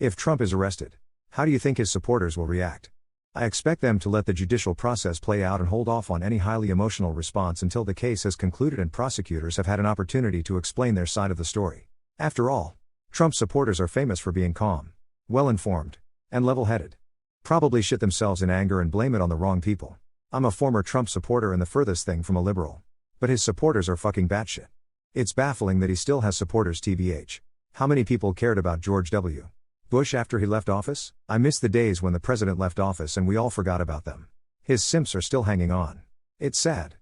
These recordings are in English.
If Trump is arrested, how do you think his supporters will react? I expect them to let the judicial process play out and hold off on any highly emotional response until the case has concluded and prosecutors have had an opportunity to explain their side of the story. After all, Trump supporters are famous for being calm, well-informed, and level-headed. Probably shit themselves in anger and blame it on the wrong people. I'm a former Trump supporter and the furthest thing from a liberal. But his supporters are fucking batshit. It's baffling that he still has supporters tbh. How many people cared about George W. Bush after he left office? I miss the days when the president left office and we all forgot about them. His simps are still hanging on. It's sad.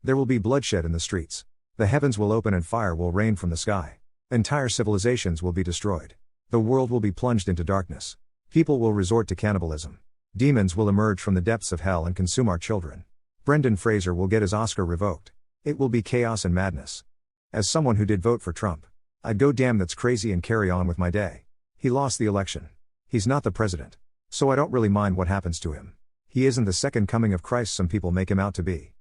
There will be bloodshed in the streets. The heavens will open and fire will rain from the sky. Entire civilizations will be destroyed. The world will be plunged into darkness. People will resort to cannibalism. Demons will emerge from the depths of hell and consume our children. Brendan Fraser will get his Oscar revoked. It will be chaos and madness. As someone who did vote for Trump, I'd go damn that's crazy and carry on with my day. He lost the election. He's not the president. So I don't really mind what happens to him. He isn't the second coming of Christ some people make him out to be.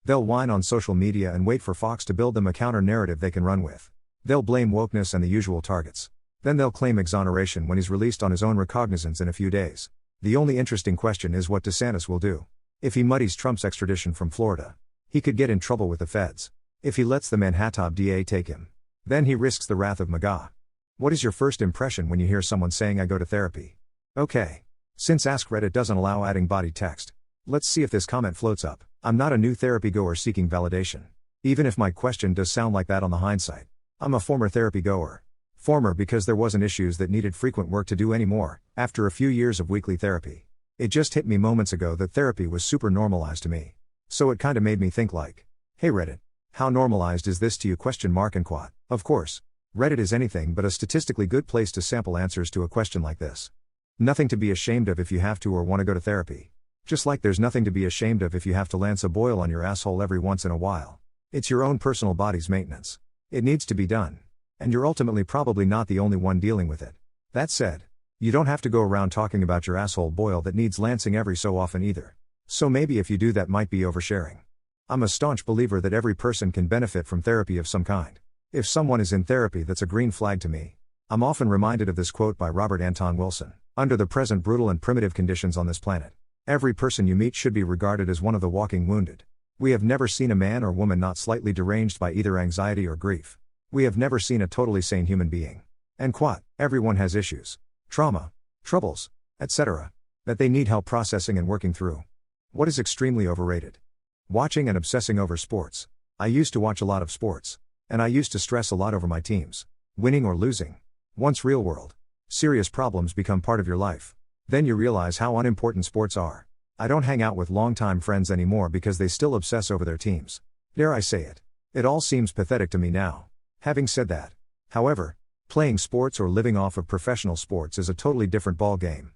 They'll whine on social media and wait for Fox to build them a counter-narrative they can run with. They'll blame wokeness and the usual targets. Then they'll claim exoneration when he's released on his own recognizance in a few days. The only interesting question is what DeSantis will do. If he muddies Trump's extradition from Florida, he could get in trouble with the feds. If he lets the Manhattan DA take him, then he risks the wrath of MAGA. What is your first impression when you hear someone saying I go to therapy? Okay. Since AskReddit doesn't allow adding body text, let's see if this comment floats up. I'm not a new therapy goer seeking validation. Even if my question does sound like that on the hindsight. I'm a former therapy goer. Former because there wasn't issues that needed frequent work to do anymore, after a few years of weekly therapy. It just hit me moments ago that therapy was super normalized to me. So it kinda made me think like, hey Reddit, how normalized is this to you ? And quote. Of course. Reddit is anything but a statistically good place to sample answers to a question like this. Nothing to be ashamed of if you have to or want to go to therapy. Just like there's nothing to be ashamed of if you have to lance a boil on your asshole every once in a while. It's your own personal body's maintenance. It needs to be done. And you're ultimately probably not the only one dealing with it. That said, you don't have to go around talking about your asshole boil that needs lancing every so often either. So maybe if you do that might be oversharing. I'm a staunch believer that every person can benefit from therapy of some kind. If someone is in therapy, that's a green flag to me. I'm often reminded of this quote by Robert Anton Wilson. Under the present brutal and primitive conditions on this planet, every person you meet should be regarded as one of the walking wounded. We have never seen a man or woman not slightly deranged by either anxiety or grief. We have never seen a totally sane human being. And quote, everyone has issues, trauma, troubles, etc., that they need help processing and working through. What is extremely overrated? Watching and obsessing over sports. I used to watch a lot of sports. And I used to stress a lot over my teams. Winning or losing. Once real world, serious problems become part of your life. Then you realize how unimportant sports are. I don't hang out with longtime friends anymore because they still obsess over their teams. Dare I say it? It all seems pathetic to me now. Having said that, however, playing sports or living off of professional sports is a totally different ball game.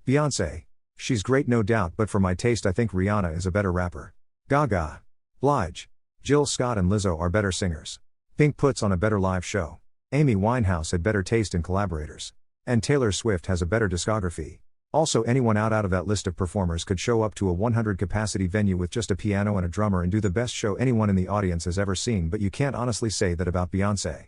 Beyoncé. She's great no doubt, but for my taste I think Rihanna is a better rapper. Gaga, Blige, Jill Scott and Lizzo are better singers. Pink puts on a better live show. Amy Winehouse had better taste in collaborators. And Taylor Swift has a better discography. Also anyone out of that list of performers could show up to a 100 capacity venue with just a piano and a drummer and do the best show anyone in the audience has ever seen, but you can't honestly say that about Beyoncé.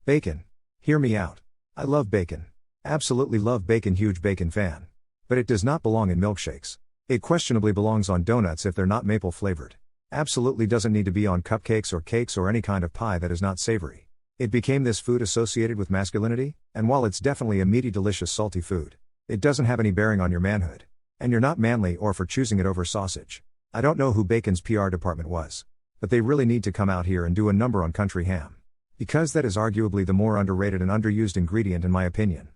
Bacon. Hear me out. I love bacon. Absolutely love bacon, huge bacon fan. But it does not belong in milkshakes. It questionably belongs on donuts if they're not maple flavored. Absolutely doesn't need to be on cupcakes or cakes or any kind of pie that is not savory. It became this food associated with masculinity, and while it's definitely a meaty, delicious, salty food, it doesn't have any bearing on your manhood. And you're not manly or for choosing it over sausage. I don't know who Bacon's PR department was, but they really need to come out here and do a number on country ham. Because that is arguably the more underrated and underused ingredient in my opinion.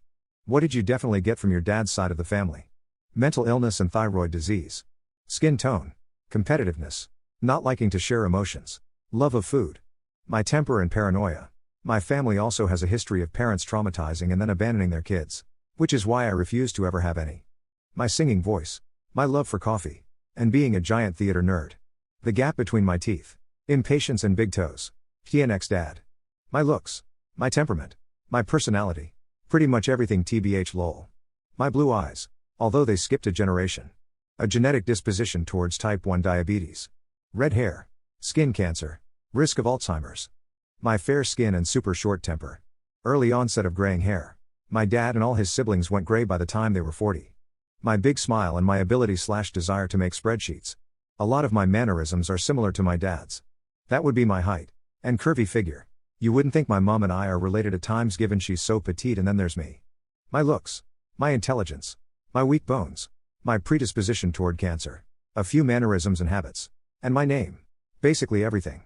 What did you definitely get from your dad's side of the family? Mental illness and thyroid disease. Skin tone. Competitiveness. Not liking to share emotions. Love of food. My temper and paranoia. My family also has a history of parents traumatizing and then abandoning their kids. Which is why I refuse to ever have any. My singing voice. My love for coffee. And being a giant theater nerd. The gap between my teeth. Impatience and big toes. TNX dad. My looks. My temperament. My personality. Pretty much everything tbh lol. My blue eyes. Although they skipped a generation. A genetic disposition towards type 1 diabetes. Red hair. Skin cancer. Risk of Alzheimer's. My fair skin and super short temper. Early onset of graying hair. My dad and all his siblings went gray by the time they were 40. My big smile and my ability/desire to make spreadsheets. A lot of my mannerisms are similar to my dad's. That would be my height and curvy figure. You wouldn't think my mom and I are related at times given she's so petite, and then there's me. My looks. My intelligence. My weak bones. My predisposition toward cancer. A few mannerisms and habits. And my name. Basically everything.